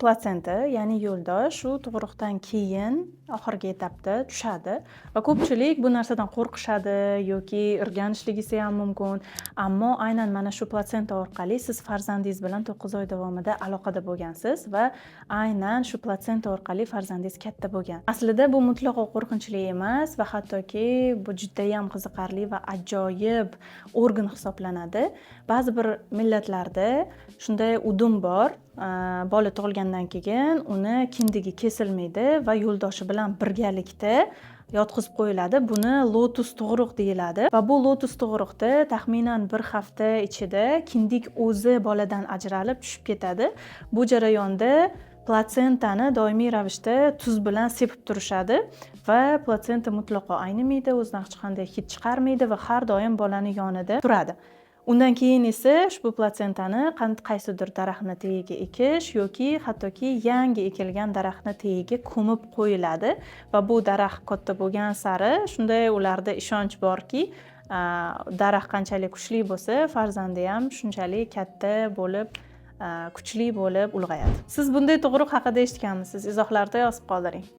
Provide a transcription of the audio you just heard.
platsenta, ya'ni yo'ldosh shu tug'ruqdan keyin oxirgi etapda tushadi va ko'pchilik bu narsadan qo'rqishadi yoki o'rganishligi ham mumkin. Ammo aynan mana shu platsenta orqali siz farzandingiz bilan 9 oy davomida aloqada bo'lgansiz va aynan shu platsenta orqali farzandingiz katta bo'lgan. Aslida bu mutlaqo qo'rqinchli emas va hattoki bu juda ham qiziqarli va ajoyib organ hisoblanadi. Ba'zi bir millatlarda shunday udum bor. Bola tug'ilgandan keyin uni kindigi kesilmaydi va yo'ldoshi bilan birgalikda yotqizib qo'yiladi. Buni lotus tug'ruq deyiladi va bu lotus tug'ruqda taxminan bir hafta ichida kindik o'zi boladan ajralib tushib ketadi. Bu jarayonda platsentani doimiy ravishda tuz bilan sepib turishadi va platsenta mutlaqo aynimaydi, o'zidan hech qanday hid chiqarmaydi va har doim bolani yonida turadi. Undan keyin esa ushbu platsentani qaysidir daraxtni tagiga ekish yoki hattoki yangi ekilgan daraxtni tagiga ko'mib qo'yiladi va bu daraxt katta bo'lgan sari shunday ularda ishonch borki, daraxt qanchalik kuchli bo'lsa, farzandi ham shunchalik katta bo'lib, kuchli bo'lib ulg'ayadi. Siz bunday tug'ruq haqida eshitganmisiz? Izohlarda yozib qoldiring.